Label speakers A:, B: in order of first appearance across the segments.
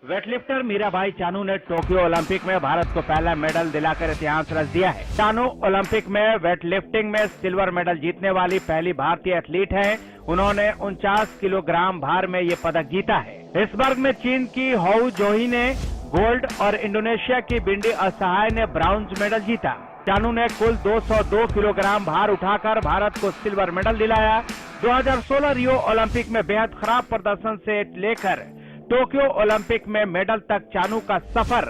A: Weightlifter Mirabai Chanu ने Tokyo Olympic में भारत को पहला मेडल दिलाकर इतिहास रच दिया है। चानू ओलंपिक में वेटलिफ्टिंग में सिल्वर मेडल जीतने वाली पहली भारतीय एथलीट हैं। उन्होंने 49 किलोग्राम भार में ये पदक जीता है। इस वर्ग में चीन की हाउ जोही ने गोल्ड और इंडोनेशिया की बिंडी असहाय ने ब्राउंज मेडल जीता। चानू ने कुल 202 किलोग्राम भार उठाकर भारत को सिल्वर मेडल दिलाया। 2016 रियो ओलंपिक में बेहद खराब प्रदर्शन से लेकर टोक्यो ओलंपिक में मेडल तक चानू का सफर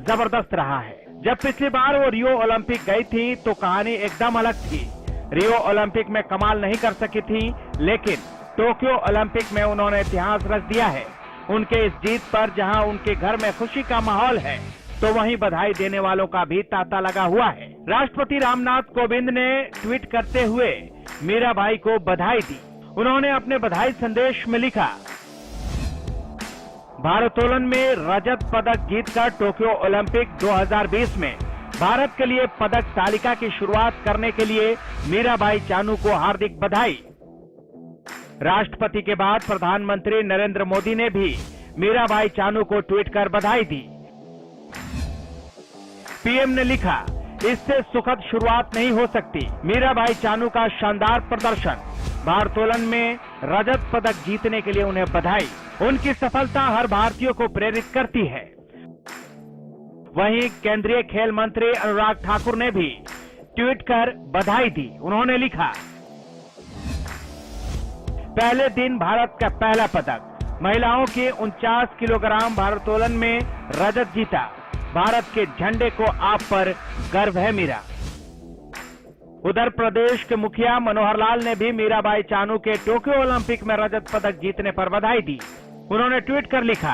A: जबरदस्त रहा है। जब पिछली बार वो रियो ओलंपिक गई थी तो कहानी एकदम अलग थी। रियो ओलंपिक में कमाल नहीं कर सकी थी, लेकिन टोक्यो ओलंपिक में उन्होंने इतिहास रच दिया है। उनके इस जीत पर जहां उनके घर में खुशी का माहौल है, तो वहीं बधाई देने वालों का भी तांता लगा हुआ है। राष्ट्रपति रामनाथ कोविंद ने ट्वीट करते हुए मीराबाई को बधाई दी। उन्होंने अपने बधाई संदेश में लिखा, भारोत्तोलन में रजत पदक जीतकर टोक्यो ओलंपिक 2020 में भारत के लिए पदक तालिका की शुरुआत करने के लिए मीराबाई चानू को हार्दिक बधाई। राष्ट्रपति के बाद प्रधानमंत्री नरेंद्र मोदी ने भी मीराबाई चानू को ट्वीट कर बधाई दी। पीएम ने लिखा, इससे सुखद शुरुआत नहीं हो सकती। मीराबाई चानू का शानदार प्रदर्शन, भारोत्तोलन में रजत पदक जीतने के लिए उन्हें बधाई। उनकी सफलता हर भारतीय को प्रेरित करती है। वहीं केंद्रीय खेल मंत्री अनुराग ठाकुर ने भी ट्वीट कर बधाई दी। उन्होंने लिखा, पहले दिन भारत का पहला पदक, महिलाओं के 49 किलोग्राम भारोत्तोलन में रजत जीता। भारत के झंडे को आप पर गर्व है मीरा। उधर प्रदेश के मुखिया मनोहर लाल ने भी मीराबाई चानू के टोक्यो ओलंपिक में रजत पदक जीतने पर बधाई दी। उन्होंने ट्वीट कर लिखा,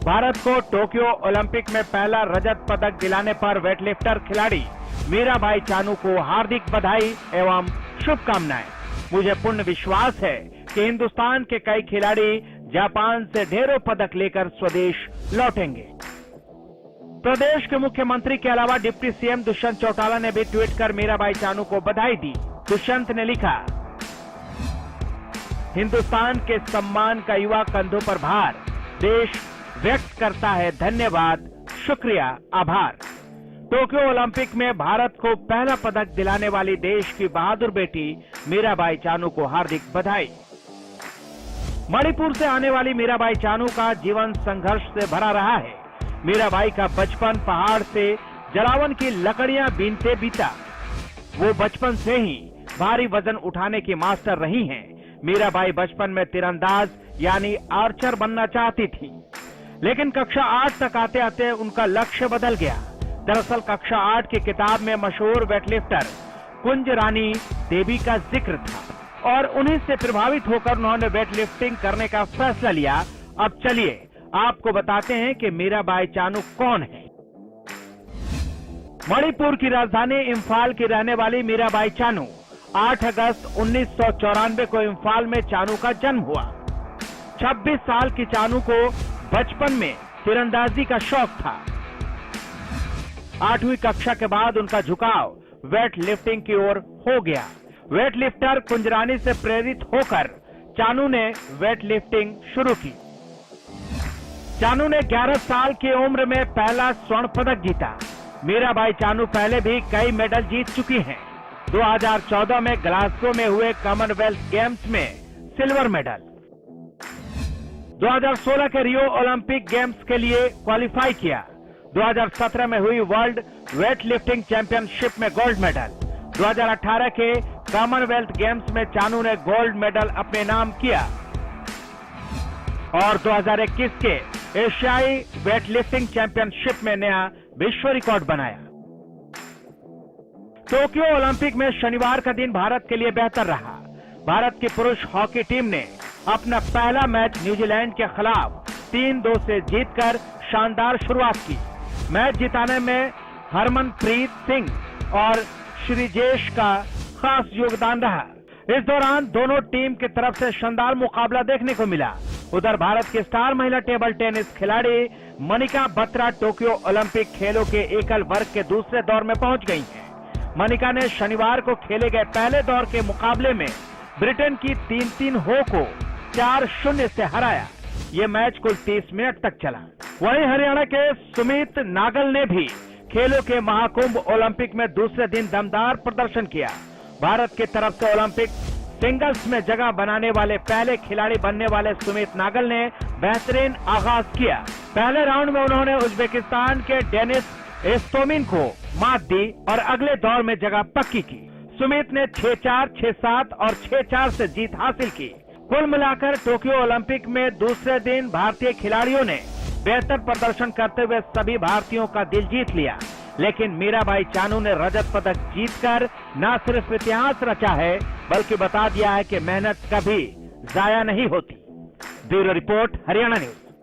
A: भारत को टोक्यो ओलंपिक में पहला रजत पदक दिलाने पर वेटलिफ्टर खिलाड़ी मीराबाई चानू को हार्दिक बधाई एवं शुभकामनाएं। मुझे पूर्ण विश्वास है कि हिंदुस्तान के कई खिलाड़ी जापान से ढेरों पदक लेकर स्वदेश लौटेंगे। प्रदेश के मुख्यमंत्री के अलावा डिप्टी सीएम दुष्यंत चौटाला ने भी ट्वीट कर मीराबाई चानू को बधाई दी। दुष्यंत ने लिखा, हिंदुस्तान के सम्मान का युवा कंधों पर भार, देश व्यक्त करता है धन्यवाद, शुक्रिया, आभार। टोक्यो ओलंपिक में भारत को पहला पदक दिलाने वाली देश की बहादुर बेटी मीराबाई चानू को हार्दिक बधाई। मणिपुर से आने वाली मीराबाई चानू का जीवन संघर्ष से भरा रहा है। मीराबाई का बचपन पहाड़ से जलावन की लकड़ियां बीनते बीता। वो बचपन से ही भारी वजन उठाने की मास्टर रही हैं। मीराबाई बचपन में तीरंदाज यानी आर्चर बनना चाहती थी, लेकिन कक्षा 8 तक आते आते उनका लक्ष्य बदल गया। दरअसल कक्षा 8 की किताब में मशहूर वेटलिफ्टर कुंज रानी देवी का जिक्र था और उन्हीं से प्रभावित होकर उन्होंने वेटलिफ्टिंग करने का फैसला लिया। अब चलिए आपको बताते हैं कि मीराबाई चानू कौन है। मणिपुर की राजधानी इम्फाल की रहने वाली मीराबाई चानू 8 अगस्त 1994 को इम्फाल में चानू का जन्म हुआ। 26 साल की चानू को बचपन में तीरंदाजी का शौक था। 8वीं कक्षा के बाद उनका झुकाव वेट लिफ्टिंग की ओर हो गया। वेट लिफ्टर कुंजरानी से प्रेरित होकर चानू ने वेट लिफ्टिंग शुरू की। चानू ने 11 साल की उम्र में पहला स्वर्ण पदक जीता। मीराबाई चानू पहले भी कई मेडल जीत चुकी हैं। 2014 में ग्लासगो में हुए कॉमनवेल्थ गेम्स में सिल्वर मेडल, 2016 के रियो ओलंपिक गेम्स के लिए क्वालिफाई किया। 2017 में हुई वर्ल्ड वेट लिफ्टिंग चैंपियनशिप में गोल्ड मेडल। 2018 के कॉमनवेल्थ गेम्स में चानू ने गोल्ड मेडल अपने नाम किया और 2021 के एशियाई वेट लिफ्टिंग चैंपियनशिप में नया विश्व रिकॉर्ड बनाया। टोक्यो ओलंपिक में शनिवार का दिन भारत के लिए बेहतर रहा। भारत की पुरुष हॉकी टीम ने अपना पहला मैच न्यूजीलैंड के खिलाफ 3-2 से जीतकर शानदार शुरुआत की। मैच जिताने में हरमनप्रीत सिंह और श्रीजेश का खास योगदान रहा। इस दौरान दोनों टीम की तरफ से शानदार मुकाबला देखने को मिला। उधर भारत की स्टार महिला टेबल टेनिस खिलाड़ी मनिका बत्रा टोक्यो ओलंपिक खेलों के एकल वर्ग के दूसरे दौर में पहुंच गई हैं। मनिका ने शनिवार को खेले गए पहले दौर के मुकाबले में ब्रिटेन की 3-3 हो को 4-0 से हराया। ये मैच कुल 30 मिनट तक चला। वहीं हरियाणा के सुमित नागल ने भी खेलों के महाकुंभ ओलंपिक में दूसरे दिन दमदार प्रदर्शन किया। भारत की तरफ से ओलंपिक सिंगल्स में जगह बनाने वाले पहले खिलाड़ी बनने वाले सुमित नागल ने बेहतरीन आगाज किया। पहले राउंड में उन्होंने उज्बेकिस्तान के डेनिस इस्तोमिन को मात दी और अगले दौर में जगह पक्की की। सुमित ने 6-4, 6-7 और 6-4 से जीत हासिल की। कुल मिलाकर टोक्यो ओलंपिक में दूसरे दिन भारतीय खिलाड़ियों ने बेहतर प्रदर्शन करते हुए सभी भारतीयों का दिल जीत लिया। लेकिन मीराबाई चानू ने रजत पदक जीतकर न सिर्फ इतिहास रचा है बल्कि बता दिया है कि मेहनत कभी जाया नहीं होती। Bureau report, Haryana news.